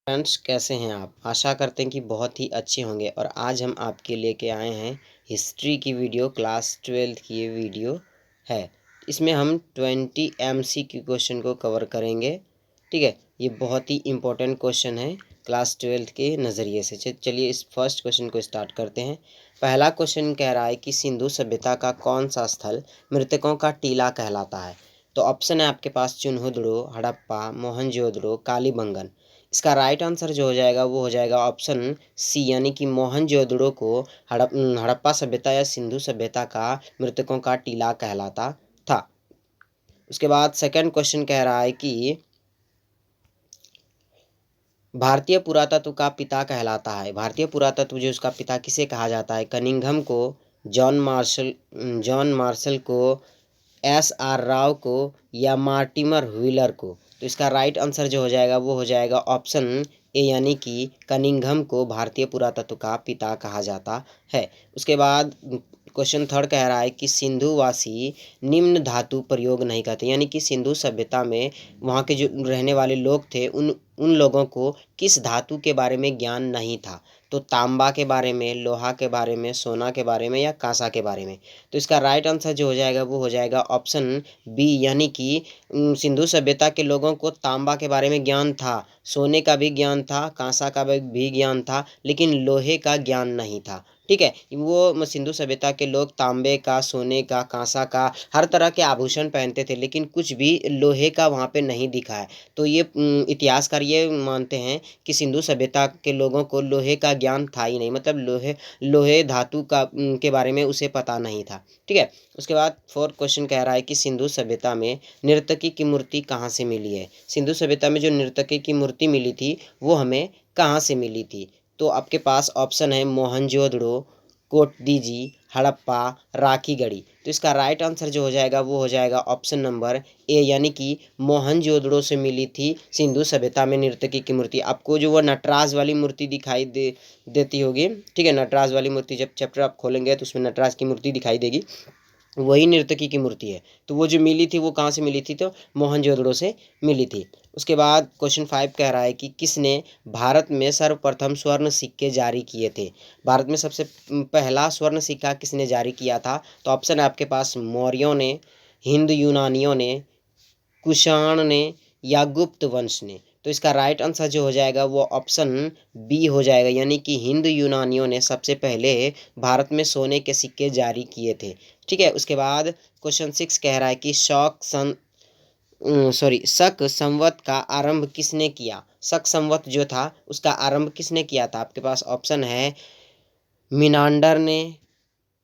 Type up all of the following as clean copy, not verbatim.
Friends, कैसे हैं आप? आशा करते हैं कि बहुत ही अच्छे होंगे। और आज हम आपके लेके आए हैं हिस्ट्री की वीडियो। क्लास 12 की ये वीडियो है। इसमें हम 20 MCQ क्वेश्चन को कवर करेंगे। ठीक है, ये बहुत ही इम्पोर्टेंट क्वेश्चन है क्लास 12 के नज़रिए से। चलिए इस फर्स्ट क्वेश्चन को स्टार्ट करते हैं। पहला क्वेश्चन कह रहा है कि सिंधु सभ्यता का कौन सा स्थल मृतकों का टीला कहलाता है? तो ऑप्शन है आपके पास चुनहुदड़ो, हड़प्पा, मोहनजोदड़ो, कालीबंगन। इसका राइट आंसर जो हो जाएगा वो हो जाएगा ऑप्शन सी, यानी कि मोहनजोदड़ो को हड़प्पा सभ्यता या सिंधु सभ्यता का मृतकों का टीला कहलाता था। उसके बाद सेकंड क्वेश्चन कह रहा है कि भारतीय पुरातत्व का पिता कहलाता है। भारतीय पुरातत्व जो उसका पिता किसे कहा जाता है? कनिंघम को, जॉन मार्शल को, SR राव को या मार्टिमर व्हीलर को। तो इसका राइट आंसर जो हो जाएगा वो हो जाएगा ऑप्शन ए, यानी कि कनिंघम को भारतीय पुरातत्व का पिता कहा जाता है। उसके बाद क्वेश्चन थर्ड कह रहा है कि सिंधुवासी निम्न धातु प्रयोग नहीं करते, यानी कि सिंधु सभ्यता में वहाँ के जो रहने वाले लोग थे उन लोगों को किस धातु के बारे में ज्ञान नहीं था? तो तांबा के बारे में, लोहा के बारे में, सोना के बारे में या कांसा के बारे में। तो इसका राइट आंसर जो हो जाएगा वो हो जाएगा ऑप्शन बी, यानी कि सिंधु सभ्यता के लोगों को तांबा के बारे में ज्ञान था, सोने का भी ज्ञान था, कांसा का भी ज्ञान था, लेकिन लोहे का ज्ञान नहीं था। ठीक है, वो सिंधु सभ्यता के लोग तांबे का, सोने का, कांसा का हर तरह के आभूषण पहनते थे, लेकिन कुछ भी लोहे का वहाँ पे नहीं दिखा है। तो ये इतिहासकार ये मानते हैं कि सिंधु सभ्यता के लोगों को लोहे का ज्ञान था ही नहीं, मतलब लोहे धातु का के बारे में उसे पता नहीं था। ठीक है, उसके बाद फोर्थ क्वेश्चन कह रहा है कि सिंधु सभ्यता में नर्तकी की मूर्ति कहाँ से मिली है? सिंधु सभ्यता में जो नर्तकी की मूर्ति मिली थी वो हमें कहाँ से मिली थी? तो आपके पास ऑप्शन है मोहनजोदड़ो, कोटडीजी, हड़प्पा, राखीगढ़ी। तो इसका राइट आंसर जो हो जाएगा वो हो जाएगा ऑप्शन नंबर ए, यानी कि मोहनजोदड़ो से मिली थी सिंधु सभ्यता में नर्तकी की मूर्ति। आपको जो वो नटराज वाली मूर्ति दिखाई देती होगी। ठीक है, नटराज वाली मूर्ति जब चैप्टर आप खोलेंगे तो उसमें नटराज की मूर्ति दिखाई देगी, वही नर्तकी की मूर्ति है। तो वो जो मिली थी वो कहाँ से मिली थी? तो मोहनजोदड़ो से मिली थी। उसके बाद क्वेश्चन 5 कह रहा है कि किसने भारत में सर्वप्रथम स्वर्ण सिक्के जारी किए थे? भारत में सबसे पहला स्वर्ण सिक्का किसने जारी किया था? तो ऑप्शन है आपके पास मौर्यों ने, हिंद यूनानियों ने, कुषाण ने या गुप्त वंश ने। तो इसका राइट आंसर जो हो जाएगा वो ऑप्शन बी हो जाएगा, यानी कि हिंद यूनानियों ने सबसे पहले भारत में सोने के सिक्के जारी किए थे। ठीक है, उसके बाद क्वेश्चन 6 कह रहा है कि शक संवत का आरंभ किसने किया? शक संवत जो था उसका आरंभ किसने किया था? आपके पास ऑप्शन है मिनांडर ने,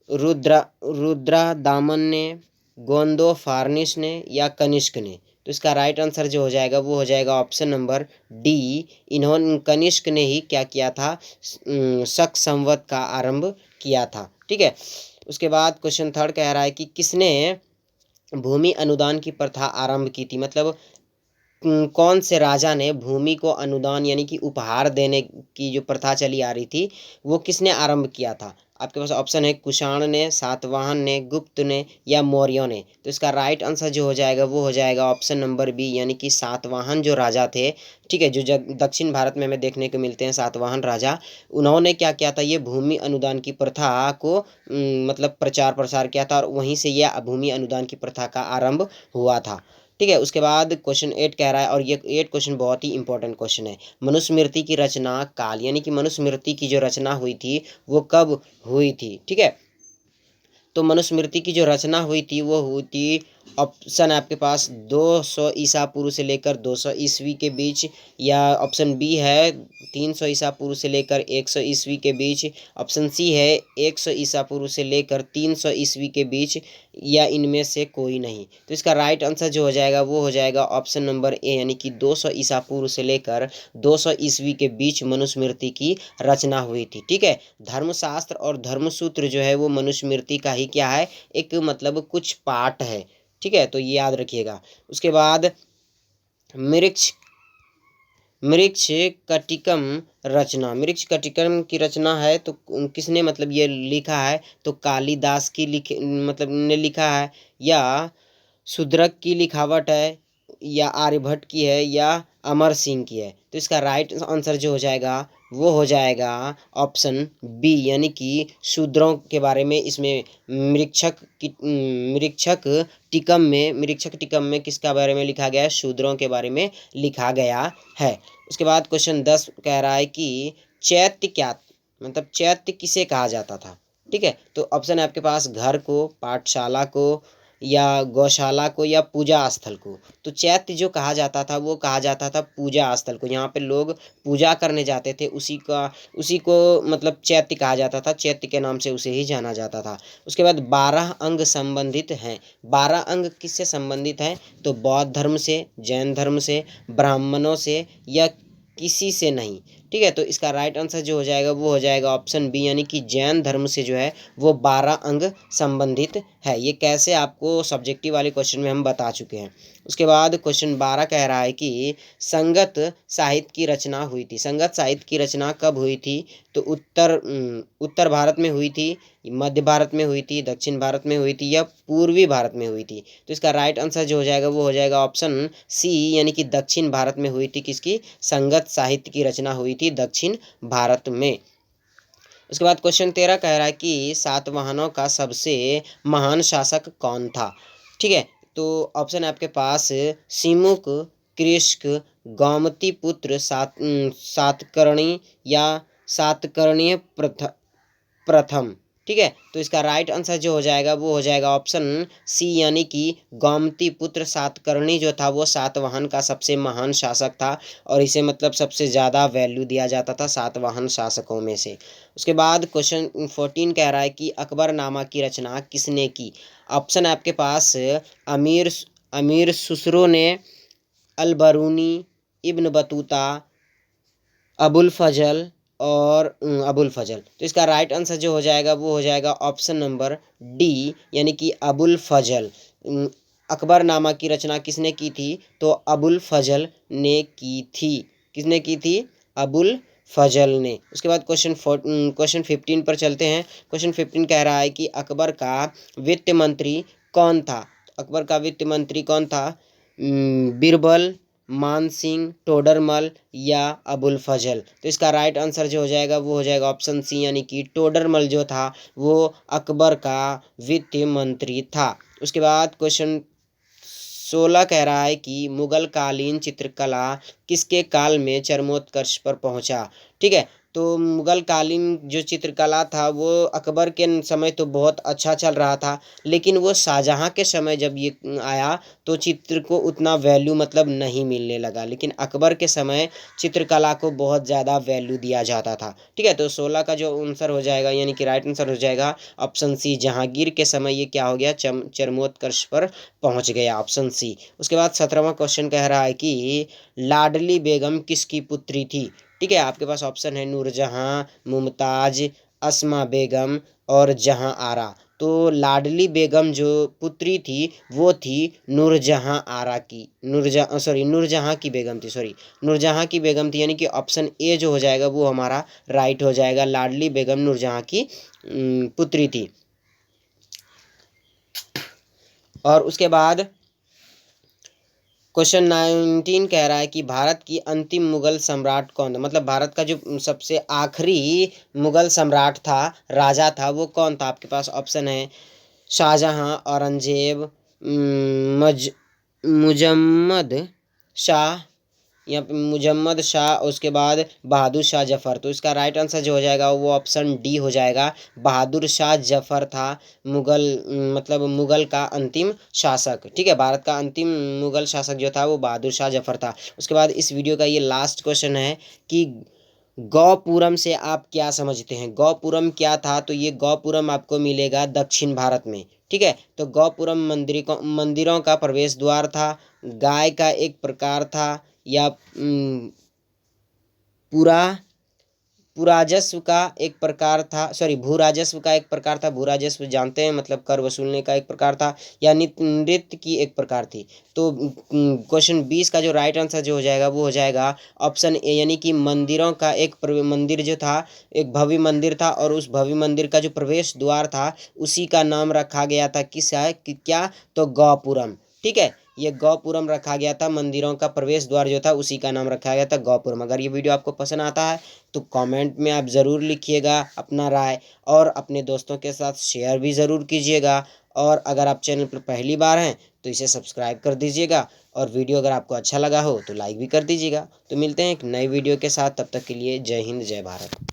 रुद्रा दामन ने, गोंदो फार्निस ने या कनिष्क ने। तो इसका राइट आंसर जो हो जाएगा वो हो जाएगा ऑप्शन नंबर डी, इन्होंने कनिष्क ने ही क्या किया था? शक संवत का आरंभ किया था। ठीक है, उसके बाद क्वेश्चन थर्ड कह रहा है कि किसने भूमि अनुदान की प्रथा आरंभ की थी? मतलब कौन से राजा ने भूमि को अनुदान यानी कि उपहार देने की जो प्रथा चली आ रही थी वो किसने आरंभ किया था? आपके पास ऑप्शन है कुषाण ने, सातवाहन ने, गुप्त ने या मौर्यों ने। तो इसका राइट आंसर जो हो जाएगा वो हो जाएगा ऑप्शन नंबर बी, यानी कि सातवाहन जो राजा थे। ठीक है, जो दक्षिण भारत में हमें देखने को मिलते हैं सातवाहन राजा, उन्होंने क्या किया था? ये भूमि अनुदान की प्रथा को मतलब प्रचार प्रसार किया था और वहीं से यह भूमि अनुदान की प्रथा का आरंभ हुआ था। ठीक है, उसके बाद क्वेश्चन 8 कह रहा है, और ये 8 क्वेश्चन बहुत ही इंपॉर्टेंट क्वेश्चन है। मनुस्मृति की रचना काल, यानी कि मनुस्मृति की जो रचना हुई थी वो कब हुई थी? ठीक है, तो मनुस्मृति की जो रचना हुई थी वो हुई थी, ऑप्शन है आपके पास 200 ईसा पूर्व से लेकर 200 ईस्वी के बीच, या ऑप्शन बी है 300 ईसा पूर्व से लेकर 100 ईस्वी के बीच, ऑप्शन सी है 100 ईसा पूर्व से लेकर 300 ईस्वी के बीच, या इनमें से कोई नहीं। तो इसका राइट आंसर जो हो जाएगा वो हो जाएगा ऑप्शन नंबर ए, यानी कि 200 ईसा पूर्व से लेकर 200 ईस्वी के बीच मनुस्मृति की रचना हुई थी। ठीक है, धर्मशास्त्र और धर्मसूत्र जो है वो मनुस्मृति का ही क्या है? एक मतलब कुछ पार्ट है। ठीक है, तो ये याद रखिएगा। उसके बाद मृक्ष मृक्ष कटिकम रचना, मृक्ष कटिकम की रचना है तो किसने मतलब ये लिखा है? तो कालिदास की मतलब ने लिखा है, या शूद्रक की लिखावट है, या आर्यभट्ट की है, या अमर सिंह की है। तो तो इसका राइट आंसर जो हो जाएगा वो हो जाएगा ऑप्शन बी, यानी कि शूद्रों के बारे में इसमें मृक्षक टिकम में किसका बारे में लिखा गया है? शूद्रों के बारे में लिखा गया है। उसके बाद क्वेश्चन 10 कह रहा है कि चैत्य क्या, मतलब चैत्य किसे कहा जाता था? ठीक है, तो ऑप्शन है आपके पास घर को, पाठशाला को, या गौशाला को, या पूजा स्थल को। तो चैत्य जो कहा जाता था वो कहा जाता था पूजा स्थल को। यहाँ पे लोग पूजा करने जाते थे, उसी को मतलब चैत्य कहा जाता था, चैत्य के नाम से उसे ही जाना जाता था। उसके बाद 12 अंग संबंधित हैं। 12 अंग किससे संबंधित हैं? तो बौद्ध धर्म से, जैन धर्म से, ब्राह्मणों से, या किसी से नहीं। ठीक है, तो इसका राइट आंसर जो हो जाएगा वो हो जाएगा ऑप्शन बी, यानी कि जैन धर्म से जो है वो 12 अंग संबंधित है। ये कैसे आपको सब्जेक्टिव वाले क्वेश्चन में हम बता चुके हैं। उसके बाद क्वेश्चन 12 कह रहा है कि संगत साहित्य की रचना हुई थी। संगत साहित्य की रचना कब हुई थी? तो उत्तर भारत में हुई थी, मध्य भारत में हुई थी, दक्षिण भारत में हुई थी, या पूर्वी भारत में हुई थी। तो इसका राइट आंसर जो हो जाएगा वो हो जाएगा ऑप्शन सी, यानी कि दक्षिण भारत में हुई थी। किसकी? संगत साहित्य की रचना हुई थी दक्षिण भारत में। उसके बाद क्वेश्चन 13 कह रहा है कि सातवाहनों का सबसे महान शासक कौन था? ठीक है, तो ऑप्शन है आपके पास सिमुक, कृष्क, गोमती पुत्र, सातकर्णी, या सातकर्णीय प्रथम। ठीक है, तो इसका राइट आंसर जो हो जाएगा वो हो जाएगा ऑप्शन सी, यानी कि गोमती पुत्र सातकर्णी जो था वो सातवाहन का सबसे महान शासक था, और इसे मतलब सबसे ज़्यादा वैल्यू दिया जाता था सातवाहन शासकों में से। उसके बाद क्वेश्चन 14 कह रहा है कि अकबरनामा की रचना किसने की? ऑप्शन है आपके पास अमीर खुसरो ने, अल-बरूनी, इब्न बतूता, अबुल फजल। तो इसका राइट आंसर जो हो जाएगा वो हो जाएगा ऑप्शन नंबर डी, यानी कि अबुल फजल। अकबरनामा की रचना किसने की थी? तो अबुल फजल ने की थी। किसने की थी? अबुल फजल ने। उसके बाद क्वेश्चन 15 पर चलते हैं। क्वेश्चन 15 कह रहा है कि अकबर का वित्त मंत्री कौन था? अकबर का वित्त मंत्री कौन था? बीरबल, मानसिंह, टोडरमल, या अबुल फजल। तो इसका राइट आंसर जो हो जाएगा वो हो जाएगा ऑप्शन सी, यानी कि टोडरमल जो था वो अकबर का वित्त मंत्री था। उसके बाद क्वेश्चन 16 कह रहा है कि मुगल कालीन चित्रकला किसके काल में चरमोत्कर्ष पर पहुंचा? ठीक है, तो मुगल कालीन जो चित्रकला था वो अकबर के समय तो बहुत अच्छा चल रहा था, लेकिन वो शाहजहाँ के समय जब ये आया तो चित्र को उतना वैल्यू मतलब नहीं मिलने लगा, लेकिन अकबर के समय चित्रकला को बहुत ज़्यादा वैल्यू दिया जाता था। ठीक है, तो 16 का जो आंसर हो जाएगा, यानी कि राइट आंसर हो जाएगा ऑप्शन सी, जहांगीर के समय ये क्या हो गया? चरमोत्कर्ष पर पहुंच गया, ऑप्शन सी। उसके बाद 17वां क्वेश्चन कह रहा है कि लाडली बेगम किसकी पुत्री थी? ठीक है, आपके पास ऑप्शन है नूरजहां, मुमताज, अस्मा बेगम, और जहां आरा। तो लाडली बेगम जो पुत्री थी वो थी नूरजहां आरा की, नूरजहां की बेगम थी, नूरजहां की बेगम थी, यानी कि ऑप्शन ए जो हो जाएगा वो हमारा राइट हो जाएगा। लाडली बेगम नूरजहां की पुत्री थी। और उसके बाद क्वेश्चन 19 कह रहा है कि भारत की अंतिम मुगल सम्राट कौन था? मतलब भारत का जो सबसे आखिरी मुगल सम्राट था, राजा था, वो कौन था? आपके पास ऑप्शन है शाहजहां, औरंगजेब, मुजम्मद शाह, या मुजम्मद शाह, उसके बाद बहादुर शाह जफर। तो इसका राइट आंसर जो हो जाएगा वो ऑप्शन डी हो जाएगा। बहादुर शाह जफर था मतलब मुगल का अंतिम शासक। ठीक है, भारत का अंतिम मुगल शासक जो था वो बहादुर शाह जफर था। उसके बाद इस वीडियो का ये लास्ट क्वेश्चन है कि गौपुरम से आप क्या समझते हैं? गौपुरम क्या था? तो ये गौपुरम आपको मिलेगा दक्षिण भारत में। ठीक है, तो गौपुरम मंदिरों का प्रवेश द्वार था, गाय का एक प्रकार था, या पूरा पुराजस्व का एक प्रकार था, भूराजस्व का एक प्रकार था। भूराजस्व जानते हैं, मतलब कर वसूलने का एक प्रकार था, या नृत्य की एक प्रकार थी। तो क्वेश्चन 20 का जो राइट आंसर जो हो जाएगा वो हो जाएगा ऑप्शन ए, यानी कि मंदिरों का एक मंदिर जो था, एक भव्य मंदिर था, और उस भव्य मंदिर का जो प्रवेश द्वार था उसी का नाम रखा गया था क्या? तो गौपुरम। ठीक है, ये गौपुरम रखा गया था। मंदिरों का प्रवेश द्वार जो था उसी का नाम रखा गया था गौपुरम। अगर ये वीडियो आपको पसंद आता है तो कमेंट में आप ज़रूर लिखिएगा अपना राय, और अपने दोस्तों के साथ शेयर भी ज़रूर कीजिएगा। और अगर आप चैनल पर पहली बार हैं तो इसे सब्सक्राइब कर दीजिएगा, और वीडियो अगर आपको अच्छा लगा हो तो लाइक भी कर दीजिएगा। तो मिलते हैं एक नई वीडियो के साथ, तब तक के लिए जय हिंद जय भारत।